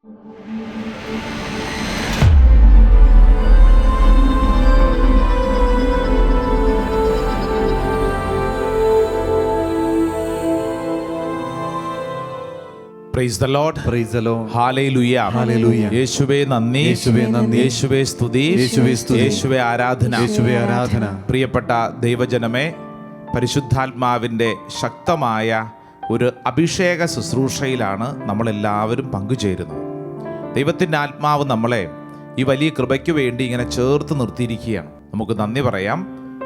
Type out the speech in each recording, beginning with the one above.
Praise the Lord. Praise the Lord. Hallelujah. Hallelujah. യേശുവേ നന്ദി, യേശുവേ നന്ദി, യേശുവേ സ്തുതി, യേശുവേ സ്തുതി, യേശുവേ ആരാധന. യേശുവേ ആരാധന. പ്രിയപ്പെട്ട ദൈവജനമേ, പരിശുദ്ധാത്മാവിൻ്റെ ശക്തമായ ഒരു അഭിഷേക ശുശ്രൂഷയിലാണ് നമ്മളെല്ലാവരും പങ്കുചേരുന്നത്. ദൈവത്തിൻ്റെ ആത്മാവ് നമ്മളെ ഈ വലിയ കൃപയ്ക്ക് വേണ്ടി ഇങ്ങനെ ചേർത്ത് നിർത്തിയിരിക്കുകയാണ്. നമുക്ക് നന്ദി പറയാം.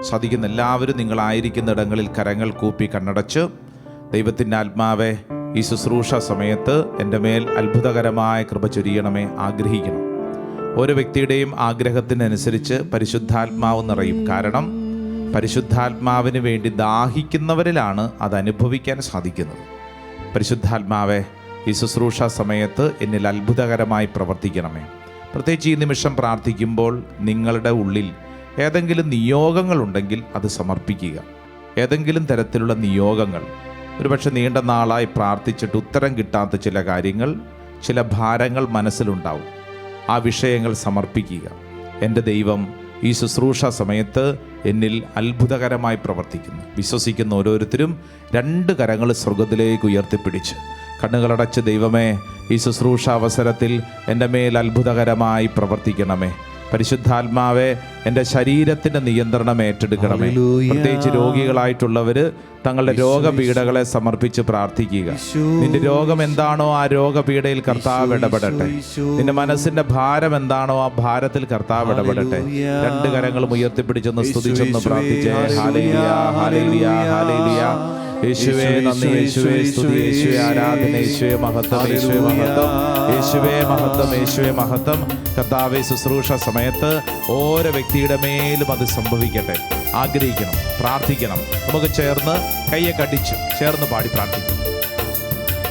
സാധിക്കുന്ന എല്ലാവരും നിങ്ങളായിരിക്കുന്ന ഇടങ്ങളിൽ കരങ്ങൾ കൂപ്പി കണ്ണടച്ച്, ദൈവത്തിൻ്റെ ആത്മാവെ, ഈ ശുശ്രൂഷ സമയത്ത് എൻ്റെ മേൽ അത്ഭുതകരമായ കൃപ ചൊരിയണമേ ആഗ്രഹിക്കണം. ഓരോ വ്യക്തിയുടെയും ആഗ്രഹത്തിനനുസരിച്ച് പരിശുദ്ധാത്മാവ് നിറയും. കാരണം പരിശുദ്ധാത്മാവിന് വേണ്ടി ദാഹിക്കുന്നവരിലാണ് അത് അനുഭവിക്കാൻ സാധിക്കുന്നത്. പരിശുദ്ധാത്മാവെ, ഈ ശുശ്രൂഷ സമയത്ത് എന്നിൽ അത്ഭുതകരമായി പ്രവർത്തിക്കണമേ. പ്രത്യേകിച്ച് ഈ നിമിഷം പ്രാർത്ഥിക്കുമ്പോൾ നിങ്ങളുടെ ഉള്ളിൽ ഏതെങ്കിലും നിയോഗങ്ങളുണ്ടെങ്കിൽ അത് സമർപ്പിക്കുക. ഏതെങ്കിലും തരത്തിലുള്ള നിയോഗങ്ങൾ, ഒരുപക്ഷെ നീണ്ട നാളായി പ്രാർത്ഥിച്ചിട്ട് ഉത്തരം കിട്ടാത്ത ചില കാര്യങ്ങൾ, ചില ഭാരങ്ങൾ മനസ്സിലുണ്ടാവും. ആ വിഷയങ്ങൾ സമർപ്പിക്കുക. എൻ്റെ ദൈവം ഈ ശുശ്രൂഷ സമയത്ത് എന്നിൽ അത്ഭുതകരമായി പ്രവർത്തിക്കുന്നു. വിശ്വസിക്കുന്ന ഓരോരുത്തരും 2 കരങ്ങൾ സ്വർഗത്തിലേക്ക് ഉയർത്തിപ്പിടിച്ച് കണ്ണുകളടച്ച്, ദൈവമേ, ഈ ശുശ്രൂഷ അവസരത്തിൽ എൻ്റെ മേൽ അത്ഭുതകരമായി പ്രവർത്തിക്കണമേ. പരിശുദ്ധാത്മാവെ, എൻ്റെ ശരീരത്തിൻ്റെ നിയന്ത്രണം ഏറ്റെടുക്കണമേ. പ്രത്യേകിച്ച് രോഗികളായിട്ടുള്ളവർ തങ്ങളുടെ രോഗപീഠകളെ സമർപ്പിച്ച് പ്രാർത്ഥിക്കുക. നിന്റെ രോഗം എന്താണോ ആ രോഗപീഠയിൽ കർത്താവ് ഇടപെടട്ടെ. നിന്റെ മനസ്സിന്റെ ഭാരം എന്താണോ ആ ഭാരത്തിൽ കർത്താവ് ഇടപെടട്ടെ. 2 കരങ്ങളും ഉയർത്തിപ്പിടിച്ചൊന്ന് സ്തുതിച്ചൊന്ന് പ്രാർത്ഥിച്ചേ. Hallelujah, hallelujah, hallelujah. യേശുവേ നന്ദി, യേശുവേ സ്തുതി, യേശുവേ ആരാധന, യേശുവേ മഹത്വം, യേശുവേ മഹത്വം, യേശുവേ മഹത്വം, യേശുവേ മഹത്വം. കർത്താവേ, ശുശ്രൂഷ സമയത്ത് ഓരോ വ്യക്തിയുടെ മേലും അത് സംഭവിക്കട്ടെ. ആഗ്രഹിക്കണം, പ്രാർത്ഥിക്കണം. നമുക്ക് ചേർന്ന് കയ്യൊക്കെ അടിച്ച് ചേർന്ന് പാടി പ്രാർത്ഥിക്കും.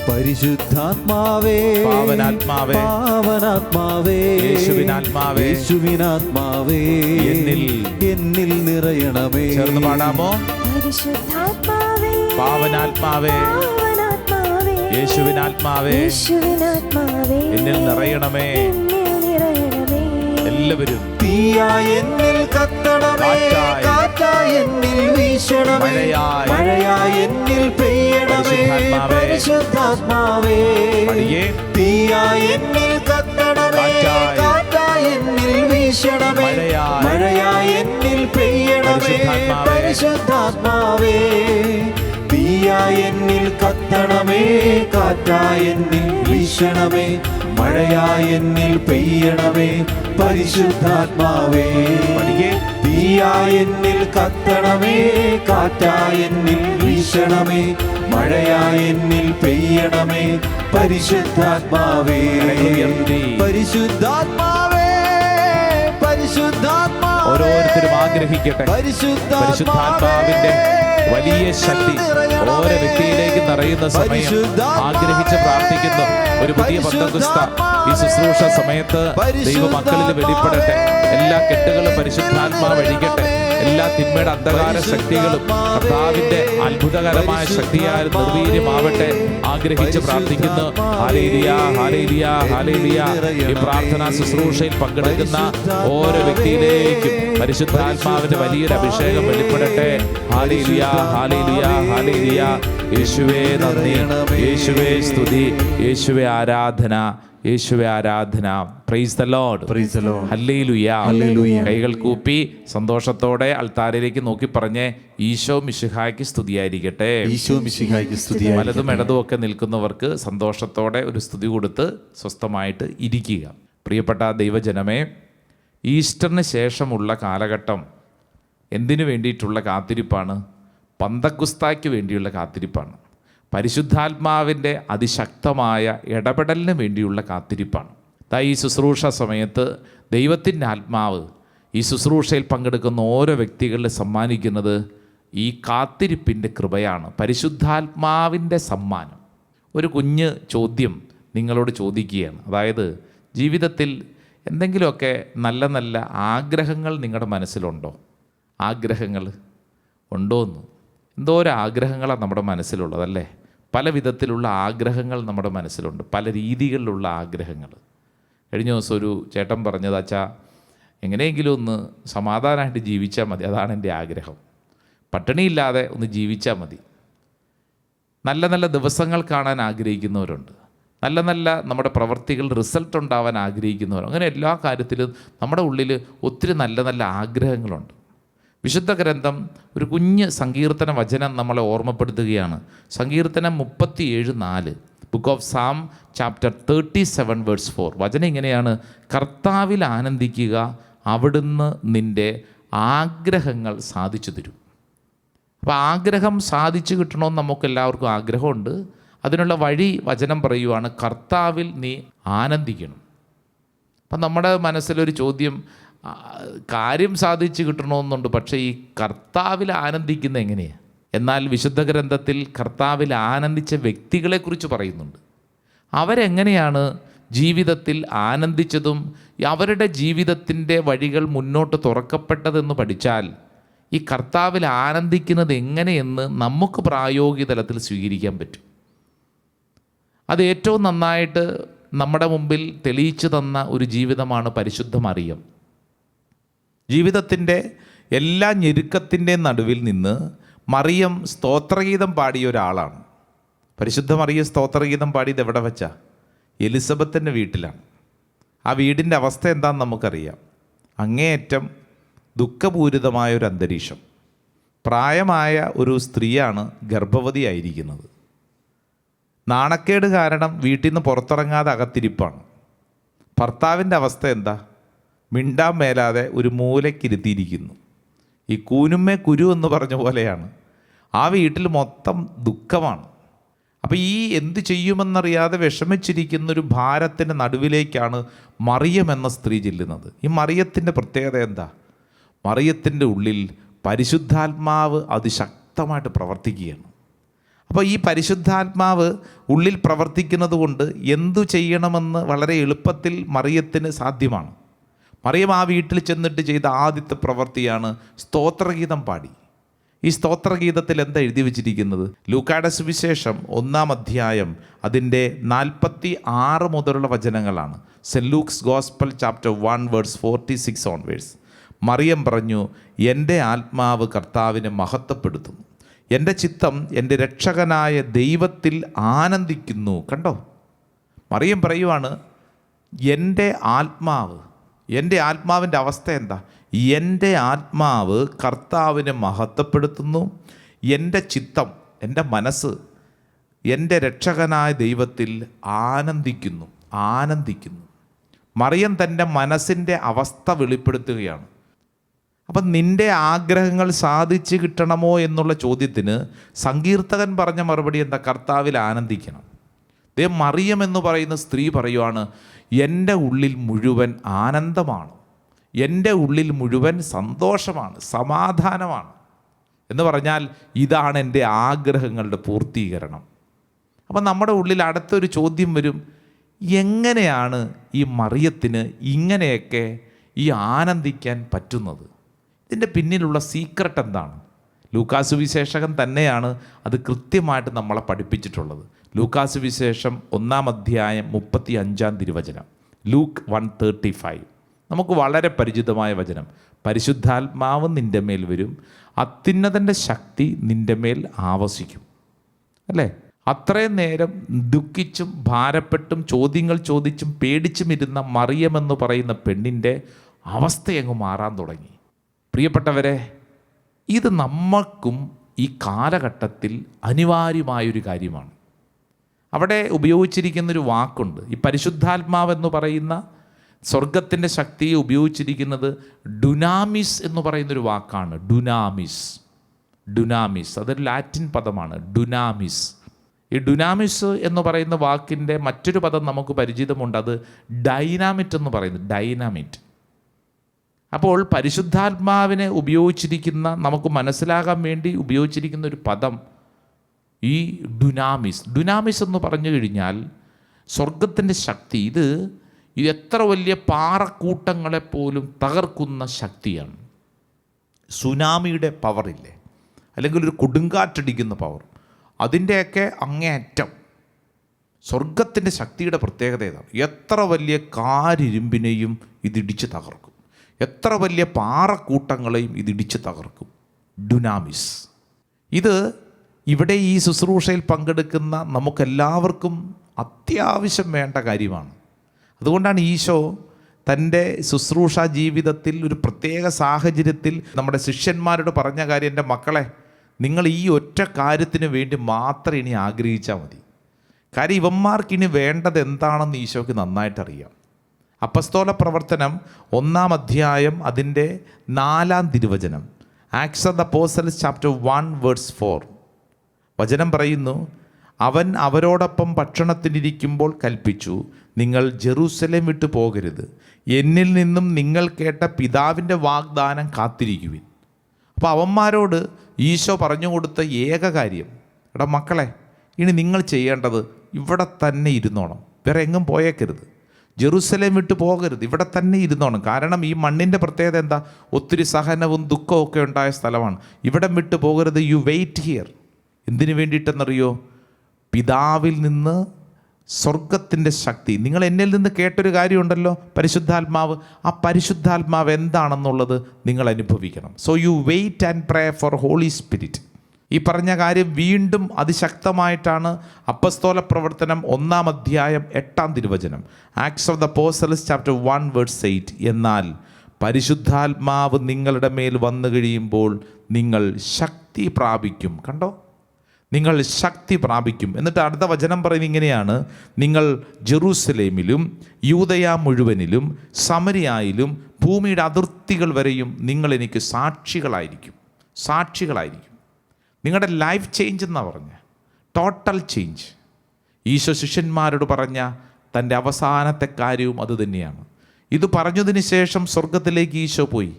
പരിശുദ്ധാത്മാവേ, പാവനാത്മാവേ, പാവനാത്മാവേ, യേശുവിനാത്മാവേ, യേശുവിനാത്മാവേ, എന്നിൽ നിറയണമേ. ചേർന്ന് പാടാമോ? പരിശുദ്ധാത്മാവേ, പാവനാത്മാവേ, യേശുവിനാത്മാവേ, എന്നിൽ നിറയണമേ. എല്ലാവരും തീയായി എന്നിൽ കത്തണമേ, കാറ്റായി എന്നിൽ വീശണമേ, മഴയായി എന്നിൽ പെയ്യണമേ. പരിശുദ്ധാത്മാവേ, തീയായി എന്നിൽ കത്തണമേ, കാറ്റായി എന്നിൽ വീശണമേ, മഴയായി എന്നിൽ പെയ്യണമേ. പരിശുദ്ധാത്മാവേ, തീയായി എന്നിൽ കത്തണമേ, കാറ്റായി എന്നിൽ വീശണമേ, മഴയായി എന്നിൽ പെയ്യണമേ. പരിശുദ്ധാത്മാവേ, തീയായി എന്നിൽ കത്തണമേ, കാറ്റായി എന്നിൽ വീശണമേ, മഴയായി എന്നിൽ പെയ്യണമേ. പരിശുദ്ധാത്മാവേ, പരിശുദ്ധാത്മാവേ, പരിശുദ്ധാത്മാവേ. ഓരോരുത്തരും ആഗ്രഹിക്കട്ടെ പരിശുദ്ധാത്മാവിന്റെ വലിയ ശക്തി ഓരോ വ്യക്തിയിലേക്ക് നിറയുന്ന സമയം ആഗ്രഹിച്ച് പ്രാർത്ഥിക്കുന്നു. ഒരു പുതിയ പന്തക്കുസ്ത ഈ ശുശ്രൂഷ സമയത്ത് ദൈവമക്കളിൽ വെളിപ്പെടട്ടെ. എല്ലാ കെട്ടുകളും പരിശുദ്ധാത്മാവ് അഴിക്കട്ടെ. എല്ലാ തിന്മയുടെ അന്ധകാര ശക്തികളും കർത്താവിന്റെ അത്ഭുതകരമായ ശക്തിയാൽ നിർവീര്യമാവട്ടെ. ആഗ്രഹിച്ച് പ്രാർത്ഥിക്കുന്നു. Hallelujah, hallelujah, hallelujah. ഈ പ്രാർത്ഥനാ ശുശ്രൂഷയിൽ പങ്കെടുക്കുന്ന ഓരോ വ്യക്തിയിലേക്കും പരിശുദ്ധാത്മാവിന്റെ വലിയൊരു അഭിഷേകം വെളിപ്പെടട്ടെ. Hallelujah, hallelujah, hallelujah. യേശുവേ നന്ദി, യേശുവേ സ്തുതി, യേശുവേ ആരാധന, യേശുവേ ആരാധന. Praise the Lord, praise the Lord. Hallelujah, hallelujah. കൈകൾ കൂപ്പി സന്തോഷത്തോടെ അൾത്താരയിലേക്ക് നോക്കി പറഞ്ഞ്, ഈശോ മിശിഹായ്ക്ക് സ്തുതിയായിരിക്കട്ടെ. ഈശോ മിശിഹായ്ക്ക് സ്തുതിയായിരിക്കട്ടെ. വലതും ഇടതും ഒക്കെ നിൽക്കുന്നവർക്ക് സന്തോഷത്തോടെ ഒരു സ്തുതി കൊടുത്ത് സ്വസ്ഥമായിട്ട് ഇരിക്കുക. പ്രിയപ്പെട്ട ദൈവജനമേ, ഈസ്റ്ററിന് ശേഷമുള്ള കാലഘട്ടം എന്തിനു വേണ്ടിയിട്ടുള്ള കാത്തിരിപ്പാണ്? പന്തക്കുസ്തായ്ക്ക് വേണ്ടിയുള്ള കാത്തിരിപ്പാണ്. പരിശുദ്ധാത്മാവിൻ്റെ അതിശക്തമായ ഇടപെടലിന് വേണ്ടിയുള്ള കാത്തിരിപ്പാണ്. ഈ ശുശ്രൂഷ സമയത്ത് ദൈവത്തിൻ്റെ ആത്മാവ് ഈ ശുശ്രൂഷയിൽ പങ്കെടുക്കുന്ന ഓരോ വ്യക്തികളിൽ സമ്മാനിക്കുന്നത് ഈ കാത്തിരിപ്പിൻ്റെ കൃപയാണ്, പരിശുദ്ധാത്മാവിൻ്റെ സമ്മാനം. ഒരു കുഞ്ഞ് ചോദ്യം നിങ്ങളോട് ചോദിക്കുകയാണ്. അതായത്, ജീവിതത്തിൽ എന്തെങ്കിലുമൊക്കെ നല്ല നല്ല ആഗ്രഹങ്ങൾ നിങ്ങളുടെ മനസ്സിലുണ്ടോ? ആഗ്രഹങ്ങൾ ഉണ്ടോയെന്ന്. എന്തോരം ആഗ്രഹങ്ങളാണ് നമ്മുടെ മനസ്സിലുള്ളതല്ലേ? പല വിധത്തിലുള്ള ആഗ്രഹങ്ങൾ നമ്മുടെ മനസ്സിലുണ്ട്, പല രീതികളിലുള്ള ആഗ്രഹങ്ങൾ. കഴിഞ്ഞ ദിവസം ഒരു ചേട്ടൻ പറഞ്ഞത്, അച്ഛാ എങ്ങനെയെങ്കിലും ഒന്ന് സമാധാനമായിട്ട് ജീവിച്ചാൽ മതി, അതാണ് എൻ്റെ ആഗ്രഹം. പട്ടിണിയില്ലാതെ ഒന്ന് ജീവിച്ചാൽ മതി. നല്ല നല്ല ദിവസങ്ങൾ കാണാൻ ആഗ്രഹിക്കുന്നവരുണ്ട്, നല്ല നല്ല നമ്മുടെ പ്രവൃത്തികൾ റിസൾട്ട് ഉണ്ടാവാൻ ആഗ്രഹിക്കുന്നവർ. അങ്ങനെ എല്ലാ കാര്യത്തിലും നമ്മുടെ ഉള്ളിൽ ഒത്തിരി നല്ല നല്ല ആഗ്രഹങ്ങളുണ്ട്. വിശുദ്ധ ഗ്രന്ഥം ഒരു കുഞ്ഞ് സങ്കീർത്തന വചനം നമ്മളെ ഓർമ്മപ്പെടുത്തുകയാണ്. സങ്കീർത്തനം 37:4, book of Psalm chapter 37 verse 4. വചനം ഇങ്ങനെയാണ്: കർത്താവിൽ ആനന്ദിക്കുക, അവിടുന്ന് നിൻ്റെ ആഗ്രഹങ്ങൾ സാധിച്ചു തരും. അപ്പോൾ ആഗ്രഹം സാധിച്ചു കിട്ടണമെന്ന് നമുക്കെല്ലാവർക്കും ആഗ്രഹമുണ്ട്. അതിനുള്ള വഴി വചനം പറയുവാണ്, കർത്താവിൽ നീ ആനന്ദിക്കണം. അപ്പം നമ്മുടെ മനസ്സിലൊരു ചോദ്യം, കാര്യം സാധിച്ചു കിട്ടണമെന്നുണ്ട്, പക്ഷേ ഈ കർത്താവിൽ ആനന്ദിക്കുന്നത് എങ്ങനെയാണ്? എന്നാൽ വിശുദ്ധ ഗ്രന്ഥത്തിൽ കർത്താവിൽ ആനന്ദിച്ച വ്യക്തികളെക്കുറിച്ച് പറയുന്നുണ്ട്. അവരെങ്ങനെയാണ് ജീവിതത്തിൽ ആനന്ദിച്ചതും അവരുടെ ജീവിതത്തിൻ്റെ വഴികൾ മുന്നോട്ട് തുറക്കപ്പെട്ടതെന്ന് പഠിച്ചാൽ ഈ കർത്താവിൽ ആനന്ദിക്കുന്നത് എങ്ങനെയെന്ന് നമുക്ക് പ്രായോഗിക തലത്തിൽ സ്വീകരിക്കാൻ പറ്റും. അത് ഏറ്റവും നന്നായിട്ട് നമ്മുടെ മുമ്പിൽ തെളിയിച്ചു തന്ന ഒരു ജീവിതമാണ് പരിശുദ്ധ മറിയം. ജീവിതത്തിൻ്റെ എല്ലാ ഞെരുക്കത്തിൻ്റെ നടുവിൽ നിന്ന് മറിയം സ്തോത്രഗീതം പാടിയ ഒരാളാണ്. പരിശുദ്ധ മറിയം സ്തോത്രഗീതം പാടിയത് എവിടെ വെച്ചാ? എലിസബത്തിൻ്റെ വീട്ടിലാണ്. ആ വീടിൻ്റെ അവസ്ഥ എന്താണെന്ന് നമുക്കറിയാം. അങ്ങേയറ്റം ദുഃഖപൂരിതമായ ഒരു അന്തരീക്ഷം. പ്രായമായ ഒരു സ്ത്രീയാണ് ഗർഭവതിയായിരിക്കുന്നത്. നാണക്കേട് കാരണം വീട്ടിൽ നിന്ന് പുറത്തിറങ്ങാതെ അകത്തിരിപ്പാണ്. ഭർത്താവിൻ്റെ അവസ്ഥ എന്താ? മിണ്ടാൻ മേലാതെ ഒരു മൂലയ്ക്കിരുത്തിയിരിക്കുന്നു. ഈ കൂനുമ്മേ കുരു എന്ന് പറഞ്ഞ പോലെയാണ്. ആ വീട്ടിൽ മൊത്തം ദുഃഖമാണ്. അപ്പോൾ ഈ എന്ത് ചെയ്യുമെന്നറിയാതെ വിഷമിച്ചിരിക്കുന്ന ഒരു ഭാരത്തിൻ്റെ നടുവിലേക്കാണ് മറിയം എന്ന സ്ത്രീ ചെല്ലുന്നത്. ഈ മറിയത്തിൻ്റെ പ്രത്യേകത എന്താ? മറിയത്തിൻ്റെ ഉള്ളിൽ പരിശുദ്ധാത്മാവ് അതിശക്തമായിട്ട് പ്രവർത്തിക്കുകയാണ്. അപ്പോൾ ഈ പരിശുദ്ധാത്മാവ് ഉള്ളിൽ പ്രവർത്തിക്കുന്നത് കൊണ്ട് എന്തു ചെയ്യണമെന്ന് വളരെ എളുപ്പത്തിൽ മറിയത്തിന് സാധ്യമാണ്. മറിയം ആ വീട്ടിൽ ചെന്നിട്ട് ചെയ്ത ആദ്യത്തെ പ്രവൃത്തിയാണ് സ്തോത്രഗീതം പാടി. ഈ സ്തോത്രഗീതത്തിൽ എന്താ എഴുതി വച്ചിരിക്കുന്നത്? ലൂക്കായുടെ സുവിശേഷം 1-ാം അധ്യായം അതിൻ്റെ 46 മുതലുള്ള വചനങ്ങളാണ്. Saint Luke's gospel chapter 1 verse 46 onwards. മറിയം പറഞ്ഞു, എൻ്റെ ആത്മാവ് കർത്താവിനെ മഹത്വപ്പെടുത്തുന്നു, എൻ്റെ ചിത്തം എൻ്റെ രക്ഷകനായ ദൈവത്തിൽ ആനന്ദിക്കുന്നു. കണ്ടോ, മറിയം പറയുവാണ്, എൻ്റെ ആത്മാവിൻ്റെ അവസ്ഥ എന്താ? എൻ്റെ ആത്മാവ് കർത്താവിനെ മഹത്വപ്പെടുത്തുന്നു, എൻ്റെ ചിത്തം, എൻ്റെ മനസ്സ് എൻ്റെ രക്ഷകനായ ദൈവത്തിൽ ആനന്ദിക്കുന്നു. മറിയം തൻ്റെ മനസ്സിൻ്റെ അവസ്ഥ വെളിപ്പെടുത്തുകയാണ്. അപ്പം നിൻ്റെ ആഗ്രഹങ്ങൾ സാധിച്ചു കിട്ടണമോ എന്നുള്ള ചോദ്യത്തിന് സങ്കീർത്തകൻ പറഞ്ഞ മറുപടി എന്താ? കർത്താവിൽ ആനന്ദിക്കണം. മറിയം എന്ന് പറയുന്ന സ്ത്രീ പറയുവാണ്, എൻ്റെ ഉള്ളിൽ മുഴുവൻ ആനന്ദമാണ്, എൻ്റെ ഉള്ളിൽ മുഴുവൻ സന്തോഷമാണ്, സമാധാനമാണ് എന്ന് പറഞ്ഞാൽ ഇതാണ് എൻ്റെ ആഗ്രഹങ്ങളുടെ പൂർത്തീകരണം. അപ്പം നമ്മുടെ ഉള്ളിൽ അടുത്തൊരു ചോദ്യം വരും, എങ്ങനെയാണ് ഈ മറിയത്തിന് ഇങ്ങനെയൊക്കെ ഈ ആനന്ദിക്കാൻ പറ്റുന്നത്? ഇതിൻ്റെ പിന്നിലുള്ള സീക്രട്ട് എന്താണ്? ലൂക്കാസ് സുവിശേഷകൻ തന്നെയാണ് അത് കൃത്യമായിട്ട് നമ്മളെ പഠിപ്പിച്ചിട്ടുള്ളത്. ലൂക്കാസ് സുവിശേഷം 1-ാം അധ്യായം 35-ാം തിരുവചനം, ലൂക്ക് 1:35. നമുക്ക് വളരെ പരിചിതമായ വചനം. പരിശുദ്ധാത്മാവ് നിൻ്റെ മേൽ വരും, അത്യുന്നതൻ്റെ ശക്തി നിൻ്റെ മേൽ ആവസിക്കും. അല്ലേ? അത്രയും നേരം ദുഃഖിച്ചും ഭാരപ്പെട്ടും ചോദ്യങ്ങൾ ചോദിച്ചും പേടിച്ചും ഇരുന്ന മറിയമെന്ന് പറയുന്ന പെണ്ണിൻ്റെ അവസ്ഥയങ്ങ് മാറാൻ തുടങ്ങി. പ്രിയപ്പെട്ടവരെ, ഇത് നമ്മൾക്കും ഈ കാലഘട്ടത്തിൽ അനിവാര്യമായൊരു കാര്യമാണ്. അവിടെ ഉപയോഗിച്ചിരിക്കുന്നൊരു വാക്കുണ്ട്. ഈ പരിശുദ്ധാത്മാവെന്ന് പറയുന്ന സ്വർഗത്തിൻ്റെ ശക്തിയെ ഉപയോഗിച്ചിരിക്കുന്നത് ഡുനാമിസ് എന്ന് പറയുന്നൊരു വാക്കാണ്. ഡുനാമിസ് അതൊരു ലാറ്റിൻ പദമാണ്. ഈ ഡുനാമിസ് എന്ന് പറയുന്ന വാക്കിൻ്റെ മറ്റൊരു പദം നമുക്ക് പരിചിതമുണ്ട്. അത് ഡൈനാമിറ്റ് എന്ന് പറയുന്നത്. ഡൈനാമിറ്റ്. അപ്പോൾ പരിശുദ്ധാത്മാവിനെ ഉപയോഗിച്ചിരിക്കുന്ന, നമുക്ക് മനസ്സിലാകാൻ വേണ്ടി ഉപയോഗിച്ചിരിക്കുന്ന ഒരു പദം ഈ ഡുനാമിസ് എന്ന് പറഞ്ഞു കഴിഞ്ഞാൽ സ്വർഗത്തിൻ്റെ ശക്തി. ഇത് എത്ര വലിയ പാറക്കൂട്ടങ്ങളെപ്പോലും തകർക്കുന്ന ശക്തിയാണ്. സുനാമിയുടെ പവറില്ലേ, അല്ലെങ്കിൽ ഒരു കൊടുങ്കാറ്റടിക്കുന്ന പവർ, അതിൻ്റെയൊക്കെ അങ്ങേയറ്റം. സ്വർഗത്തിൻ്റെ ശക്തിയുടെ പ്രത്യേകത ഏതാണ്? എത്ര വലിയ കാരിരുമ്പിനെയും ഇതിടിച്ച് തകർക്കും, എത്ര വലിയ പാറക്കൂട്ടങ്ങളെയും ഇതിടിച്ച് തകർക്കും. ഡുനാമിസ്. ഇത് ഇവിടെ ഈ ശുശ്രൂഷയിൽ പങ്കെടുക്കുന്ന നമുക്കെല്ലാവർക്കും അത്യാവശ്യം വേണ്ട കാര്യമാണ്. അതുകൊണ്ടാണ് ഈശോ തൻ്റെ ശുശ്രൂഷ ജീവിതത്തിൽ ഒരു പ്രത്യേക സാഹചര്യത്തിൽ നമ്മുടെ ശിഷ്യന്മാരോട് പറഞ്ഞ കാര്യം, എൻ്റെ മക്കളെ, നിങ്ങൾ ഈ ഒറ്റ കാര്യത്തിന് വേണ്ടി മാത്രം ഇനി ആഗ്രഹിച്ചാൽ മതി. കാര്യം ഇവന്മാർക്കിനി വേണ്ടത് എന്താണെന്ന് ഈശോയ്ക്ക് നന്നായിട്ടറിയാം. അപ്പസ്തോല പ്രവർത്തനം 1-ാം അധ്യായം അതിൻ്റെ 4-ാം തിരുവചനം, acts of the apostles chapter 1:4 വചനം പറയുന്നു, അവൻ അവരോടൊപ്പം ഭക്ഷണത്തിനിരിക്കുമ്പോൾ കൽപ്പിച്ചു, നിങ്ങൾ ജെറൂസലേം വിട്ടു പോകരുത്, എന്നിൽ നിന്നും നിങ്ങൾ കേട്ട പിതാവിൻ്റെ വാഗ്ദാനം കാത്തിരിക്കുവിൻ. അപ്പോൾ അവന്മാരോട് ഈശോ പറഞ്ഞു കൊടുത്ത ഏക കാര്യം, എടാ മക്കളെ, ഇനി നിങ്ങൾ ചെയ്യേണ്ടത് ഇവിടെ തന്നെ ഇരുന്നോണം, വേറെ എങ്ങും പോയേക്കരുത്, ജെറൂസലേം വിട്ടു പോകരുത്, ഇവിടെ തന്നെ ഇരുന്നോണം. കാരണം ഈ മണ്ണിൻ്റെ പ്രത്യേകത എന്താ? ഒത്തിരി സഹനവും ദുഃഖവും ഒക്കെ ഉണ്ടായ സ്ഥലമാണ്. ഇവിടം വിട്ടു പോകരുത്, യു വെയിറ്റ് ഹിയർ. എന്തിനു വേണ്ടിയിട്ടെന്നറിയോ? പിതാവിൽ നിന്ന് സ്വർഗത്തിൻ്റെ ശക്തി. നിങ്ങൾ എന്നിൽ നിന്ന് കേട്ടൊരു കാര്യമുണ്ടല്ലോ, പരിശുദ്ധാത്മാവ്. ആ പരിശുദ്ധാത്മാവ് എന്താണെന്നുള്ളത് നിങ്ങൾ അനുഭവിക്കണം. So you wait and pray for holy spirit. ഈ പറഞ്ഞ കാര്യം വീണ്ടും അതിശക്തമായിട്ടാണ് അപ്പസ്തോല പ്രവർത്തനം 1-ാം അധ്യായം 8-ാം തിരുവചനം, acts of the apostles chapter 1:8 എന്നാൽ പരിശുദ്ധാത്മാവ് നിങ്ങളുടെ മേൽ വന്നു കഴിയുമ്പോൾ നിങ്ങൾ ശക്തി പ്രാപിക്കും. കണ്ടോ? നിങ്ങൾ ശക്തി പ്രാപിക്കും. എന്നിട്ട് അടുത്ത വചനം പറയുന്നത് ഇങ്ങനെയാണ്, നിങ്ങൾ ജെറൂസലേമിലും യൂദയ മുഴുവനിലും സമരിയായിലും ഭൂമിയുടെ അതിർത്തികൾ വരെയും നിങ്ങൾ എനിക്ക് സാക്ഷികളായിരിക്കും. സാക്ഷികളായിരിക്കും. നിങ്ങളുടെ ലൈഫ് ചേഞ്ച് എന്നാണ് പറഞ്ഞ, ടോട്ടൽ ചേഞ്ച്. ഈശോ ശിഷ്യന്മാരോട് പറഞ്ഞ തൻ്റെ അവസാനത്തെ കാര്യവും അതുതന്നെയാണ്. ഇത് പറഞ്ഞതിന് ശേഷം സ്വർഗത്തിലേക്ക് ഈശോ പോയി.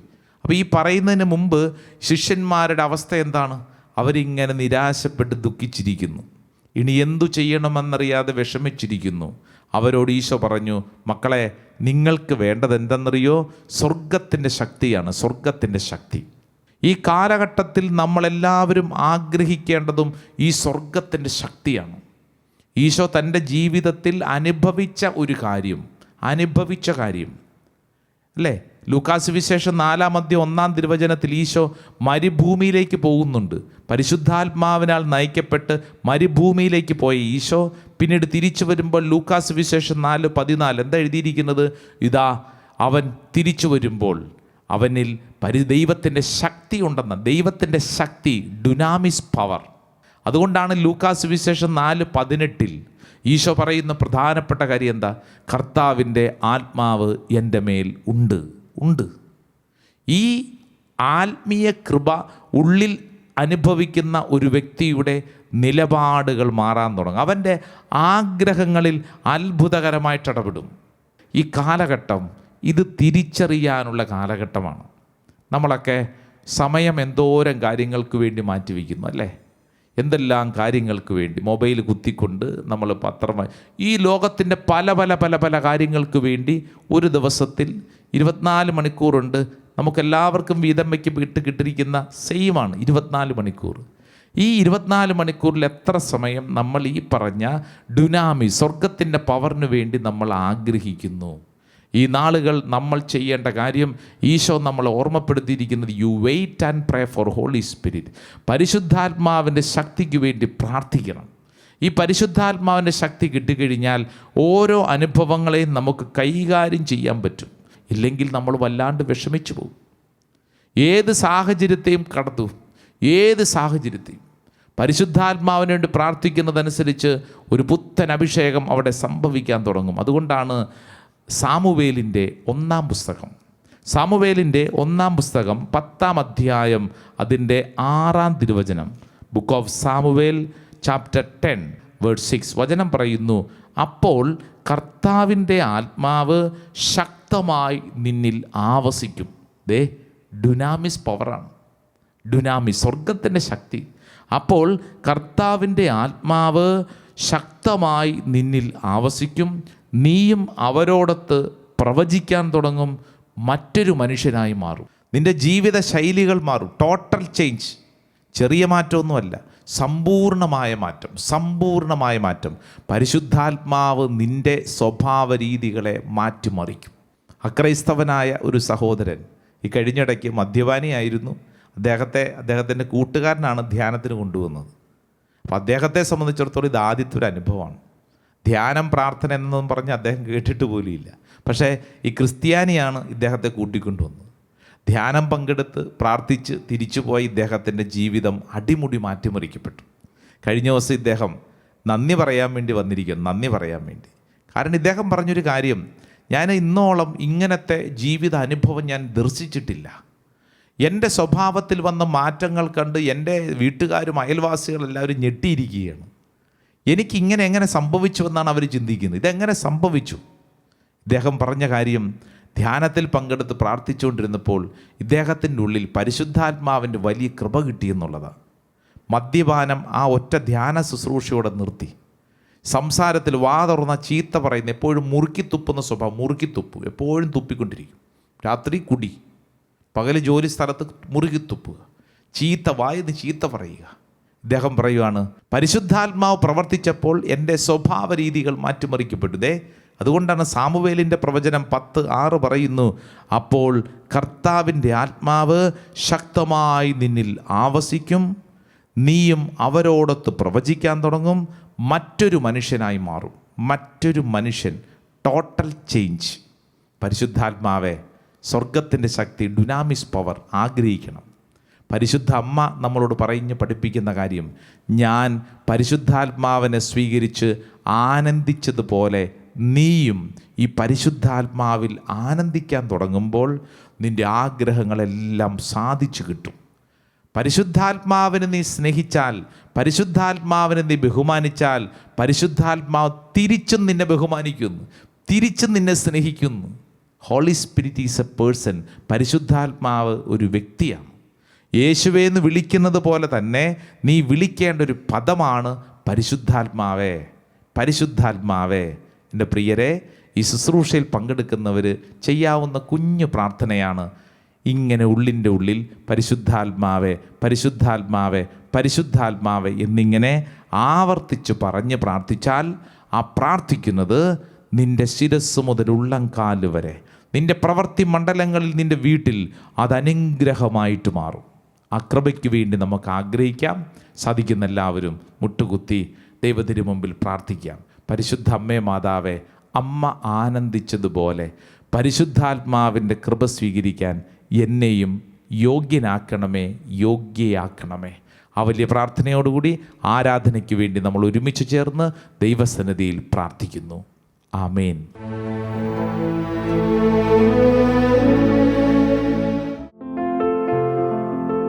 അപ്പോൾ ഈ പറയുന്നതിന് മുമ്പ് ശിഷ്യന്മാരുടെ അവസ്ഥ എന്താണ്? അവരിങ്ങനെ നിരാശപ്പെട്ട് ദുഃഖിച്ചിരിക്കുന്നു, ഇനി എന്തു ചെയ്യണമെന്നറിയാതെ വിഷമിച്ചിരിക്കുന്നു. അവരോട് ഈശോ പറഞ്ഞു, മക്കളെ, നിങ്ങൾക്ക് വേണ്ടത് എന്തെന്നറിയോ? സ്വർഗത്തിൻ്റെ ശക്തിയാണ്. സ്വർഗത്തിൻ്റെ ശക്തി. ഈ കാലഘട്ടത്തിൽ നമ്മളെല്ലാവരും ആഗ്രഹിക്കേണ്ടതും ഈ സ്വർഗത്തിൻ്റെ ശക്തിയാണ്. ഈശോ തൻ്റെ ജീവിതത്തിൽ അനുഭവിച്ച ഒരു കാര്യം, അല്ലേ? ലൂക്കാസ് വിശേഷം 4-ാം അധ്യായം 1-ാം തിരുവചനത്തിൽ ഈശോ മരുഭൂമിയിലേക്ക് പോകുന്നുണ്ട്. പരിശുദ്ധാത്മാവിനാൽ നയിക്കപ്പെട്ട് മരുഭൂമിയിലേക്ക് പോയ ഈശോ പിന്നീട് തിരിച്ചു വരുമ്പോൾ ലൂക്കാസ് വിശേഷം 4:14 എന്താ എഴുതിയിരിക്കുന്നത്? ഇതാ അവൻ തിരിച്ചു വരുമ്പോൾ അവനിൽ ദൈവത്തിൻ്റെ ശക്തി ഉണ്ടെന്ന്. ദൈവത്തിൻ്റെ ശക്തി, ഡുനാമിസ് പവർ. അതുകൊണ്ടാണ് ലൂക്കാസ് വിശേഷം 4:18 ഈശോ പറയുന്ന പ്രധാനപ്പെട്ട കാര്യം എന്താ? കർത്താവിൻ്റെ ആത്മാവ് എൻ്റെ മേൽ ഉണ്ട്. ഈ ആത്മീയ കൃപ ഉള്ളിൽ അനുഭവിക്കുന്ന ഒരു വ്യക്തിയുടെ നിലപാടുകൾ മാറാൻ തുടങ്ങും. അവൻ്റെ ആഗ്രഹങ്ങളിൽ അത്ഭുതകരമായിട്ട് ഇടപെടും. ഈ കാലഘട്ടം ഇത് തിരിച്ചറിയാനുള്ള കാലഘട്ടമാണ്. നമ്മളൊക്കെ സമയം എന്തോരം കാര്യങ്ങൾക്ക് വേണ്ടി മാറ്റിവെക്കുന്നു, അല്ലേ? എന്തെല്ലാം കാര്യങ്ങൾക്ക് വേണ്ടി മൊബൈൽ കുത്തിക്കൊണ്ട് നമ്മൾ പത്രമായി ഈ ലോകത്തിൻ്റെ പല കാര്യങ്ങൾക്ക് വേണ്ടി ഒരു ദിവസത്തിൽ 24 മണിക്കൂറുണ്ട്. നമുക്കെല്ലാവർക്കും വീതം വയ്ക്ക് കിട്ടിയിരിക്കുന്ന സെയിമാണ് 24 മണിക്കൂർ. ഈ 24 മണിക്കൂറിൽ എത്ര സമയം നമ്മൾ ഈ പറഞ്ഞ ഡുനാമി, സ്വർഗത്തിൻ്റെ പവറിന് വേണ്ടി നമ്മൾ ആഗ്രഹിക്കുന്നു? ഈ നാളുകൾ നമ്മൾ ചെയ്യേണ്ട കാര്യം ഈശോ നമ്മളെ ഓർമ്മപ്പെടുത്തിയിരിക്കുന്നത്, you wait and pray for holy spirit. പരിശുദ്ധാത്മാവിൻ്റെ ശക്തിക്ക് വേണ്ടി പ്രാർത്ഥിക്കണം. ഈ പരിശുദ്ധാത്മാവിൻ്റെ ശക്തി കിട്ടിക്കഴിഞ്ഞാൽ ഓരോ അനുഭവങ്ങളെയും നമുക്ക് കൈകാര്യം ചെയ്യാൻ പറ്റും. ഇല്ലെങ്കിൽ നമ്മൾ വല്ലാണ്ട് വിഷമിച്ചു പോകും. ഏത് സാഹചര്യത്തെയും കടത്തും, ഏത് സാഹചര്യത്തെയും പരിശുദ്ധാത്മാവിന് വേണ്ടി പ്രാർത്ഥിക്കുന്നതനുസരിച്ച് ഒരു പുത്തൻ അഭിഷേകം അവിടെ സംഭവിക്കാൻ തുടങ്ങും. അതുകൊണ്ടാണ് സാമുവേലിൻ്റെ 1-ാം പുസ്തകം 10-ാം അധ്യായം അതിൻ്റെ 6-ാം തിരുവചനം, ബുക്ക് ഓഫ് സാമുവേൽ ചാപ്റ്റർ 10:6 വചനം പറയുന്നു, അപ്പോൾ കർത്താവിൻ്റെ ആത്മാവ് ശക്തമായി നിന്നിൽ ആവസിക്കും. ഡുനാമിസ് പവറാണ്. ഡുനാമിസ്, സ്വർഗത്തിൻ്റെ ശക്തി. അപ്പോൾ കർത്താവിൻ്റെ ആത്മാവ് ശക്തമായി നിന്നിൽ ആവസിക്കും, നീയും അവരോടൊത്ത് പ്രവചിക്കാൻ തുടങ്ങും, മറ്റൊരു മനുഷ്യനായി മാറും. നിൻ്റെ ജീവിത ശൈലികൾ മാറും. Total change. ചെറിയ മാറ്റമൊന്നുമല്ല, സമ്പൂർണമായ മാറ്റം. പരിശുദ്ധാത്മാവ് നിൻ്റെ സ്വഭാവ രീതികളെ മാറ്റിമറിക്കും. അക്രൈസ്തവനായ ഒരു സഹോദരൻ ഈ കഴിഞ്ഞിടയ്ക്ക് മദ്യപാനിയായിരുന്നു. അദ്ദേഹത്തിൻ്റെ കൂട്ടുകാരനാണ് ധ്യാനത്തിന് കൊണ്ടുവന്നത്. അപ്പോൾ അദ്ദേഹത്തെ സംബന്ധിച്ചിടത്തോളം ഇത് ആദ്യത്തെ ഒരു അനുഭവമാണ്. ധ്യാനം, പ്രാർത്ഥന എന്നൊന്നും പറഞ്ഞ് അദ്ദേഹം കേട്ടിട്ട് പോലുമില്ല. പക്ഷേ ഈ ക്രിസ്ത്യാനിയാണ് ഇദ്ദേഹത്തെ കൂട്ടിക്കൊണ്ടുവന്നത്. ധ്യാനം പങ്കെടുത്ത് പ്രാർത്ഥിച്ച് തിരിച്ചു പോയി ഇദ്ദേഹത്തിൻ്റെ ജീവിതം അടിമുടി മാറ്റിമറിക്കപ്പെട്ടു. കഴിഞ്ഞ ദിവസം ഇദ്ദേഹം നന്ദി പറയാൻ വേണ്ടി. കാരണം ഇദ്ദേഹം പറഞ്ഞൊരു കാര്യം, ഞാൻ ഇന്നോളം ഇങ്ങനത്തെ ജീവിത അനുഭവം ഞാൻ ദർശിച്ചിട്ടില്ല. എൻ്റെ സ്വഭാവത്തിൽ വന്ന മാറ്റങ്ങൾ കണ്ട് എൻ്റെ വീട്ടുകാരും അയൽവാസികളെല്ലാവരും ഞെട്ടിയിരിക്കുകയാണ്. എനിക്കിങ്ങനെ എങ്ങനെ സംഭവിച്ചുവെന്നാണ് അവർ ചിന്തിക്കുന്നത്. ഇതെങ്ങനെ സംഭവിച്ചു? ഇദ്ദേഹം പറഞ്ഞ കാര്യം, ധ്യാനത്തിൽ പങ്കെടുത്ത് പ്രാർത്ഥിച്ചുകൊണ്ടിരുന്നപ്പോൾ ഇദ്ദേഹത്തിൻ്റെ ഉള്ളിൽ പരിശുദ്ധാത്മാവിൻ്റെ വലിയ കൃപ കിട്ടിയെന്നുള്ളതാണ്. മദ്യപാനം ആ ഒറ്റ ധ്യാന ശുശ്രൂഷയോടെ നിർത്തി. സംസാരത്തിൽ വാ തുറന്ന ചീത്ത പറയുന്ന, എപ്പോഴും മുറുക്കി തുപ്പുന്ന സ്വഭാവം, എപ്പോഴും തുപ്പിക്കൊണ്ടിരിക്കും. രാത്രി കുടി, പകൽ ജോലി സ്ഥലത്ത് മുറുക്കി തുപ്പുക, വായിന്ന് ചീത്ത പറയുക. ഇദ്ദേഹം പറയുവാണ്, പരിശുദ്ധാത്മാവ് പ്രവർത്തിച്ചപ്പോൾ എൻ്റെ സ്വഭാവ രീതികൾ മാറ്റിമറിക്കപ്പെട്ടു. അതുകൊണ്ടാണ് സാമുവേലിൻ്റെ പ്രവചനം 10:6 പറയുന്നു, അപ്പോൾ കർത്താവിൻ്റെ ആത്മാവ് ശക്തമായി നിന്നിൽ ആവസിക്കും, നീയും അവരോടൊത്ത് പ്രവചിക്കാൻ തുടങ്ങും, മറ്റൊരു മനുഷ്യനായി മാറും. മറ്റൊരു മനുഷ്യൻ, ടോട്ടൽ ചേഞ്ച്. പരിശുദ്ധാത്മാവെ, സ്വർഗത്തിൻ്റെ ശക്തി, ഡുനാമിസ് പവർ ആഗ്രഹിക്കണം. പരിശുദ്ധ അമ്മ നമ്മളോട് പഠിപ്പിക്കുന്ന കാര്യം, ഞാൻ പരിശുദ്ധാത്മാവിനെ സ്വീകരിച്ച് ആനന്ദിച്ചതുപോലെ നീയും ഈ പരിശുദ്ധാത്മാവിൽ ആനന്ദിക്കാൻ തുടങ്ങുമ്പോൾ നിൻ്റെ ആഗ്രഹങ്ങളെല്ലാം സാധിച്ചു കിട്ടും. പരിശുദ്ധാത്മാവിനെ നീ സ്നേഹിച്ചാൽ, പരിശുദ്ധാത്മാവിനെ നീ ബഹുമാനിച്ചാൽ, പരിശുദ്ധാത്മാവ് തിരിച്ചും നിന്നെ ബഹുമാനിക്കുന്നു, തിരിച്ചും നിന്നെ സ്നേഹിക്കുന്നു. Holy spirit is a person. പരിശുദ്ധാത്മാവ് ഒരു വ്യക്തിയാണ്. യേശുവേന്ന് വിളിക്കുന്നത് പോലെ തന്നെ നീ വിളിക്കേണ്ട ഒരു പദമാണ് പരിശുദ്ധാത്മാവേ. എൻ്റെ പ്രിയരെ, ഈ ശുശ്രൂഷയിൽ പങ്കെടുക്കുന്നവർ ചെയ്യാവുന്ന കുഞ്ഞു പ്രാർത്ഥനയാണ് ഇങ്ങനെ ഉള്ളിൻ്റെ ഉള്ളിൽ പരിശുദ്ധാത്മാവേ എന്നിങ്ങനെ ആവർത്തിച്ച് പറഞ്ഞ് പ്രാർത്ഥിച്ചാൽ, ആ പ്രാർത്ഥിക്കുന്നത് നിൻ്റെ ശിരസ് മുതൽ ഉള്ളംകാല് വരെ, നിൻ്റെ പ്രവൃത്തി മണ്ഡലങ്ങളിൽ, നിൻ്റെ വീട്ടിൽ അത് അനുഗ്രഹമായിട്ട് മാറും. ആ കൃപയ്ക്ക് വേണ്ടി നമുക്ക് ആഗ്രഹിക്കാം. സാധിക്കുന്ന എല്ലാവരും മുട്ടുകുത്തി ദൈവത്തിന് മുമ്പിൽ പ്രാർത്ഥിക്കാം. പരിശുദ്ധ അമ്മേ മാതാവേ, അമ്മ ആനന്ദിച്ചതുപോലെ പരിശുദ്ധാത്മാവിൻ്റെ കൃപ സ്വീകരിക്കാൻ എന്നെയും യോഗ്യയാക്കണമേ. ആ വലിയ പ്രാർത്ഥനയോടുകൂടി ആരാധനയ്ക്ക് വേണ്ടി നമ്മൾ ഒരുമിച്ച് ചേർന്ന് ദൈവസന്നിധിയിൽ പ്രാർത്ഥിക്കുന്നു. ആമേൻ.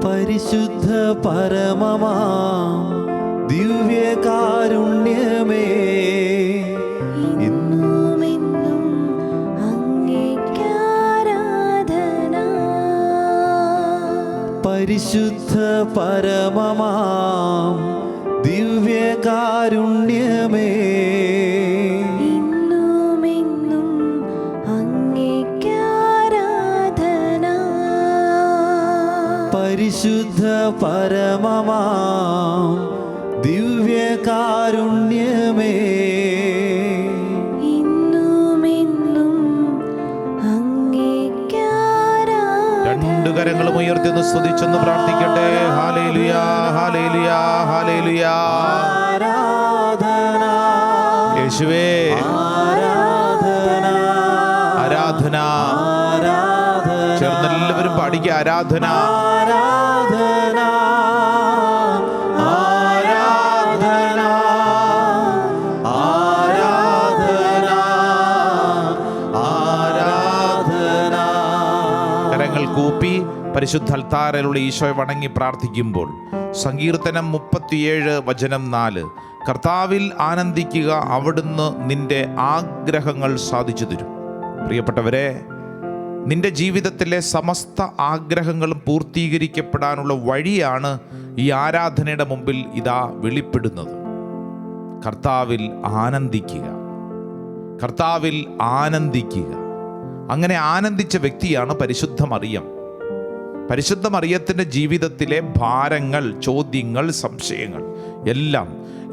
പരിശുദ്ധ പരമമാം ദിവ്യകാരുണ്യമേ, എന്നുമെന്നും അങ്ങേയ്ക്കാരാധന. പരിശുദ്ധ പരമമാം ദിവ്യകാരുണ്യമേ, എന്നുമെന്നും അങ്ങേയ്ക്കാരാധന. പരിശുദ്ധ പരമമാം ദിവ്യകാരുണ്യമേ, എന്നുമെന്നും അങ്ങേയ്ക്കാരാധന. രണ്ട് കരങ്ങളും ഉയർത്തി സ്തുതിച്ചൊന്ന് പ്രാർത്ഥിക്കട്ടെ. ഹല്ലേലൂയാ, ഹല്ലേലൂയാ, ഹല്ലേലൂയാ. ആരാധന യേശുവേ, ആരാധന ആരാധന. ചേർന്നെല്ലാവരും പാടിക്കുക, ആരാധന, ആരാധന ആരാധന ആരാധന ആരാധന. കരങ്ങൾ കൂപ്പി പരിശുദ്ധ അൽത്താരയിലുള്ള ഈശോയെ വണങ്ങി പ്രാർത്ഥിക്കുമ്പോൾ സങ്കീർത്തനം 37:4, കർത്താവിൽ ആനന്ദിക്കുക, അവിടുന്ന് നിന്റെ ആഗ്രഹങ്ങൾ സാധിച്ചു തരും. പ്രിയപ്പെട്ടവരെ, നിന്റെ ജീവിതത്തിലെ സമസ്ത ആഗ്രഹങ്ങളും പൂർത്തീകരിക്കപ്പെടാനുള്ള വഴിയാണ് ഈ ആരാധനയുടെ മുമ്പിൽ ഇതാ വെളിപ്പെടുന്നത്. കർത്താവിൽ ആനന്ദിക്കുക. അങ്ങനെ ആനന്ദിച്ച വ്യക്തിയാണ് പരിശുദ്ധ മറിയം. പരിശുദ്ധ മറിയത്തിൻ്റെ ജീവിതത്തിലെ ഭാരങ്ങൾ, ചോദ്യങ്ങൾ, സംശയങ്ങൾ എല്ലാം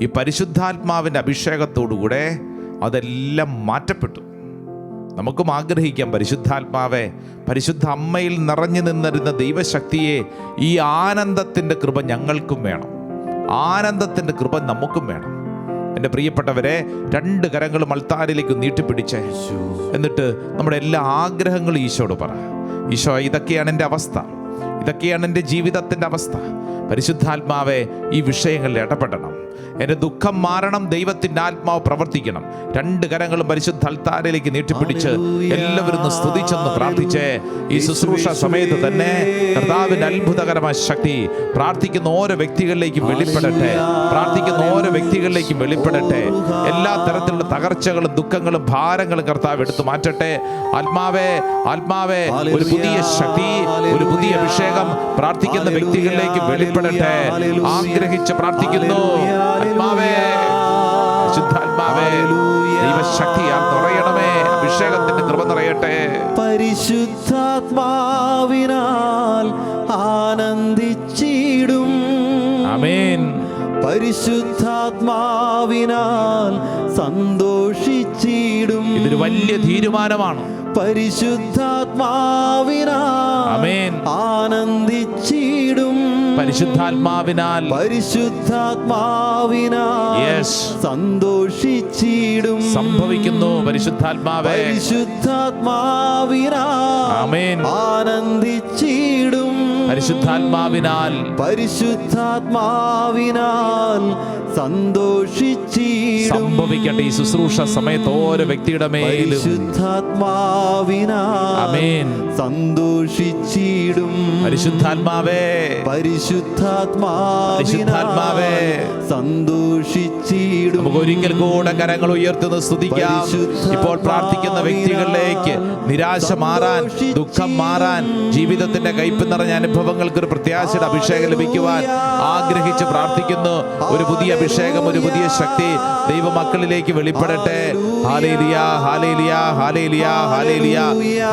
ഈ പരിശുദ്ധാത്മാവിൻ്റെ അഭിഷേകത്തോടുകൂടെ അതെല്ലാം മാറ്റപ്പെട്ടു. നമുക്കും ആഗ്രഹിക്കാം, പരിശുദ്ധാത്മാവെ, പരിശുദ്ധ അമ്മയിൽ നിറഞ്ഞു നിന്നിരുന്ന ദൈവശക്തിയെ, ഈ ആനന്ദത്തിൻ്റെ കൃപ ഞങ്ങൾക്കും വേണം, ആനന്ദത്തിൻ്റെ കൃപ നമുക്കും വേണം. എൻ്റെ പ്രിയപ്പെട്ടവരെ, 2 കരങ്ങളും അൾത്താരിലേക്ക് നീട്ടിപ്പിടിച്ചേ, എന്നിട്ട് നമ്മുടെ എല്ലാ ആഗ്രഹങ്ങളും ഈശോയോട് പറ. ഈശോ, ഇതൊക്കെയാണ് എൻ്റെ അവസ്ഥ, ഇതൊക്കെയാണ് എൻ്റെ ജീവിതത്തിൻ്റെ അവസ്ഥ. പരിശുദ്ധാത്മാവെ, ഈ വിഷയങ്ങളിൽ ഇടപെടണം, എൻ്റെ ദുഃഖം മാറണം, ദൈവത്തിൻ്റെ ആത്മാവ് പ്രവർത്തിക്കണം. 2 കരങ്ങളും പരിശുദ്ധ അൾത്താരിലേക്ക് നീട്ടിപ്പിടിച്ച് എല്ലാവരും ഒന്ന് സ്തുതിച്ചെന്ന് പ്രാർത്ഥിച്ചേ. ഈ ശുശ്രൂഷ സമയത്ത് തന്നെ കർത്താവിൻ്റെ അത്ഭുതകരമായ ശക്തി പ്രാർത്ഥിക്കുന്ന ഓരോ വ്യക്തികളിലേക്കും വെളിപ്പെടട്ടെ, പ്രാർത്ഥിക്കുന്ന ഓരോ വ്യക്തികളിലേക്കും വെളിപ്പെടട്ടെ. എല്ലാ തരത്തിലുള്ള തകർച്ചകളും ദുഃഖങ്ങളും ഭാരങ്ങളും കർത്താവ് എടുത്തു മാറ്റട്ടെ. ആത്മാവേ, ആത്മാവേ, ഒരു പുതിയ ശക്തി, ഒരു പുതിയ അഭിഷേകം പ്രാർത്ഥിക്കുന്ന വ്യക്തികളിലേക്ക് വെളിപ്പെടട്ടെ. ആഗ്രഹിച്ച് പ്രാർത്ഥിക്കുന്നു. ആത്മാവേ, പരിശുദ്ധാത്മാവേ, ദൈവശക്തിയാൽ നിറയണമേ, അഭിഷേകത്തിന്റെ കൃപ നിറയട്ടെ. പരിശുദ്ധാത്മാവിനാൽ ആനന്ദിച്ചിടും. ആമേൻ. പരിശുദ്ധാത്മാവിനാൽ സന്തോഷിച്ചിടും. ഇതൊരു വലിയ തീരുമാനമാണ്. പരിശുദ്ധാത്മാവിനാൽ ആമേൻ. ആനന്ദിച്ചിടും. പരിശുദ്ധാത്മാവിനാൽ, പരിശുദ്ധാത്മാവിനാൽ സന്തോഷിച്ചിടും. സംഭവിക്കുന്നു. പരിശുദ്ധാത്മാവേ, പരിശുദ്ധാത്മാവിനാൽ ആമേൻ. ആനന്ദിച്ചിടും. പരിശുദ്ധാത്മാവിനാൽ, പരിശുദ്ധാത്മാവിനാൽ സന്തോഷിച്ചിടും. സംഭവിക്കട്ടെ ഈ ശുശ്രൂഷ സമയത്ത് ഓരോ വ്യക്തിയുടെ മേലും. പരിശുദ്ധാത്മാവിനാൽ ആമേൻ. സന്തോഷിച്ചിടും. പരിശുദ്ധാത്മാവേ, പരിശുദ്ധാത്മാവേ സന്തോഷിച്ചിടും. നമുക്ക് ഒരിക്കൽ കൂടെ കരങ്ങൾ ഉയർത്തുന്ന സ്തുതിക്കാം. ഇപ്പോൾ പ്രാർത്ഥിക്കുന്ന വ്യക്തികളിലേക്ക് നിരാശ മാറാൻ, ദുഃഖം മാറാൻ, ജീവിതത്തിന്റെ കയ്പ് നിറഞ്ഞ അനുഭവങ്ങൾക്ക് ഒരു പ്രത്യാശയുടെ അഭിഷേകം ലഭിക്കുവാൻ ആഗ്രഹിച്ച് പ്രാർത്ഥിക്കുന്നു. ഒരു പുതിയ അഭിഷേകം, ഒരു പുതിയ ശക്തി ദൈവമക്കളിലേക്ക് വെളിപ്പെടട്ടെ. Hallelujah, hallelujah, hallelujah, hallelujah.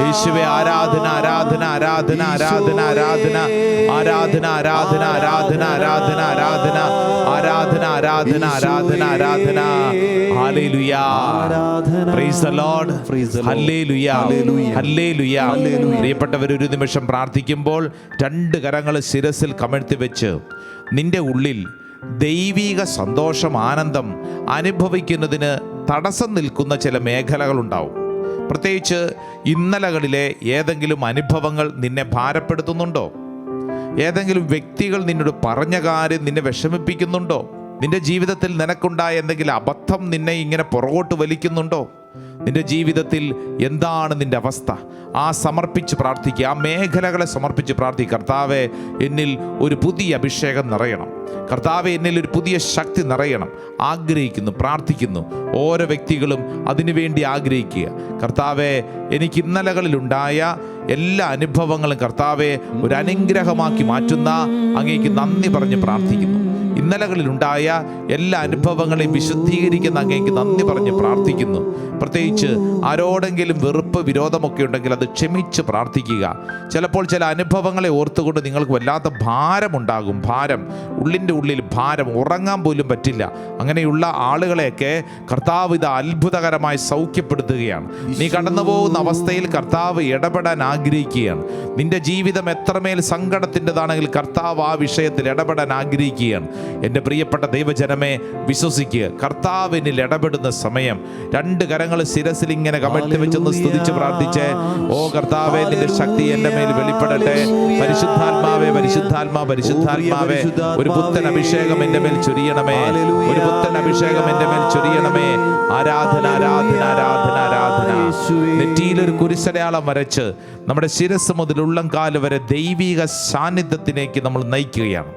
യേശുവേ, ആരാധന, ആരാധന, ആരാധന, ആരാധന, ആരാധന, ആരാധന, ആരാധന, ആരാധന, ആരാധന, ആരാധന, ആരാധന, ആരാധന, ആരാധന, ആരാധന. Hallelujah. Praise the Lord. Hallelujah, hallelujah. പ്രിയപ്പെട്ടവർ, ഒരു നിമിഷം പ്രാർത്ഥിക്കുമ്പോൾ 2 കരങ്ങൾ ശിരസിൽ കമഴ്ത്തി വെച്ച് നിന്റെ ഉള്ളിൽ ദൈവിക സന്തോഷം, ആനന്ദം അനുഭവിക്കുന്നതിന് തടസ്സം നിൽക്കുന്ന ചില മേഖലകളുണ്ടാവും. പ്രത്യേകിച്ച് ഇന്നലകളിലെ ഏതെങ്കിലും അനുഭവങ്ങൾ നിന്നെ ഭാരപ്പെടുത്തുന്നുണ്ടോ? ഏതെങ്കിലും വ്യക്തികൾ നിന്നോട് പറഞ്ഞ കാര്യം നിന്നെ വിഷമിപ്പിക്കുന്നുണ്ടോ? നിന്റെ ജീവിതത്തിൽ നിനക്കുണ്ടായ എന്തെങ്കിലും അബദ്ധം നിന്നെ ഇങ്ങനെ പുറകോട്ട് വലിക്കുന്നുണ്ടോ? നിന്റെ ജീവിതത്തിൽ എന്താണ് നിന്റെ അവസ്ഥ? സമർപ്പിച്ച് പ്രാർത്ഥിക്കുക. ആ മേഖലകളെ സമർപ്പിച്ച് പ്രാർത്ഥിക്കുക. കർത്താവെ, എന്നിൽ ഒരു പുതിയ അഭിഷേകം നിറയണം. കർത്താവെ, എന്നിൽ ഒരു പുതിയ ശക്തി നിറയണം. ആഗ്രഹിക്കുന്നു, പ്രാർത്ഥിക്കുന്നു. ഓരോ വ്യക്തികളും അതിനുവേണ്ടി ആഗ്രഹിക്കുക. കർത്താവെ, എനിക്ക് ഇന്നലകളിലുണ്ടായ എല്ലാ അനുഭവങ്ങളും കർത്താവെ ഒരു അനുഗ്രഹമാക്കി മാറ്റുന്ന അങ്ങേക്ക് നന്ദി പറഞ്ഞ് പ്രാർത്ഥിക്കുന്നു. ഇന്നലകളിലുണ്ടായ എല്ലാ അനുഭവങ്ങളെയും വിശുദ്ധീകരിക്കുന്ന അങ്ങേക്ക് നന്ദി പറഞ്ഞ് പ്രാർത്ഥിക്കുന്നു. പ്രത്യേകിച്ച് ആരോടെങ്കിലും വെറുപ്പ്, വിരോധമൊക്കെ ഉണ്ടെങ്കിൽ അത് ക്ഷമിച്ച് പ്രാർത്ഥിക്കുക. ചിലപ്പോൾ ചില അനുഭവങ്ങളെ ഓർത്തുകൊണ്ട് നിങ്ങൾക്ക് വല്ലാത്ത ഭാരമുണ്ടാകും. ഭാരം, ഉള്ളിൻ്റെ ഉള്ളിൽ ഭാരം, ഉറങ്ങാൻ പോലും പറ്റില്ല. അങ്ങനെയുള്ള ആളുകളെയൊക്കെ കർത്താവ് ഇത് അത്ഭുതകരമായി സൗഖ്യപ്പെടുത്തുകയാണ്. നീ കടന്നു പോകുന്ന അവസ്ഥയിൽ കർത്താവ് ഇടപെടാൻ ആഗ്രഹിക്കുകയാണ്. നിന്റെ ജീവിതം എത്രമേൽ സങ്കടത്തിൻ്റെതാണെങ്കിൽ കർത്താവ് ആ വിഷയത്തിൽ ഇടപെടാൻ ആഗ്രഹിക്കുകയാണ്. എൻ്റെ പ്രിയപ്പെട്ട ദൈവജനമേ, വിശ്വസിക്കുക. കർത്താവിനിൽ ഇടപെടുന്ന സമയം 2 കരങ്ങൾ ശിരസിൽ ഇങ്ങനെ കമഴ്ത്തി വെച്ചൊന്ന് സ്തുതിച്ച് പ്രാർത്ഥിച്ചേ. ഓ കർത്താവേ, നിന്റെ ശക്തി എൻ്റെ മേൽ വെളിപ്പെടട്ടെ. പരിശുദ്ധാത്മാവേ, പരിശുദ്ധാത്മാവേ, പരിശുദ്ധാത്മാവേ, ഒരു പുത്തൻ അഭിഷേകം എൻ്റെ മേൽ ചൊരിയണമേ. ഒരു പുത്തൻ അഭിഷേകം എൻ്റെ മേൽ ചൊരിയണമേ. ആരാധന, ആരാധന, ആരാധന, ആരാധന. നെറ്റിയിലൊരു കുരിശടയാളം വരച്ച് നമ്മുടെ ശിരസ് മുതൽ ഉള്ളംകാല് വരെ ദൈവിക സാന്നിധ്യത്തിലേക്ക് നമ്മൾ നയിക്കുകയാണ്.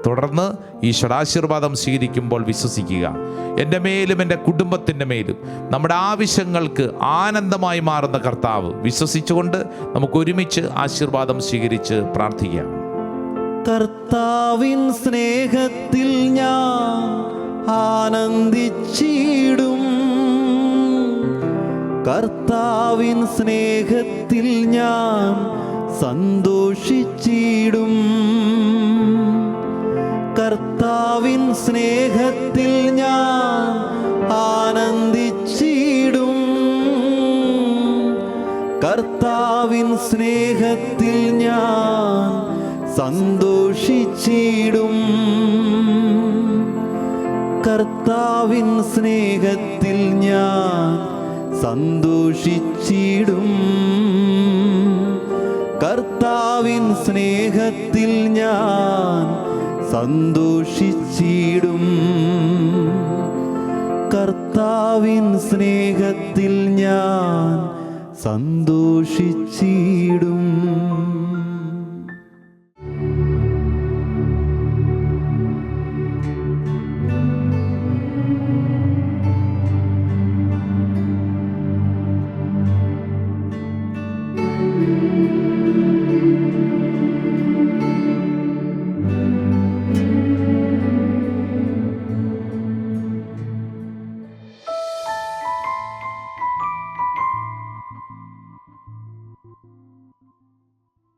തുടർന്ന് ഈശ്വരാശീർവാദം സ്വീകരിക്കുമ്പോൾ വിശ്വസിക്കുക. എൻ്റെ മേലും എൻ്റെ കുടുംബത്തിൻ്റെ മേലും നമ്മുടെ ആവശ്യങ്ങൾക്ക് ആനന്ദമായി മാറുന്ന കർത്താവ്. വിശ്വസിച്ചുകൊണ്ട് നമുക്ക് ഒരുമിച്ച് ആശീർവാദം സ്വീകരിച്ച് പ്രാർത്ഥിക്കാം. കർത്താവിൻ സ്നേഹത്തിൽ ഞാൻ ആനന്ദിച്ചിടും. കർത്താവിൻ സ്നേഹത്തിൽ ഞാൻ സന്തോഷിച്ചിടും. കർത്താവിൻ സ്നേഹത്തിൽ ഞാൻ ആനന്ദിച്ചിടും. കർത്താവിൻ സ്നേഹത്തിൽ ഞാൻ സന്തോഷിച്ചിടും. കർത്താവിൻ സ്നേഹത്തിൽ ഞാൻ സന്തോഷിച്ചിടും. കർത്താവിൻ സ്നേഹത്തിൽ ഞാൻ സന്തോഷിച്ചിടും. കർത്താവിൻ സ്നേഹത്തിൽ ഞാൻ സന്തോഷിച്ചിടും.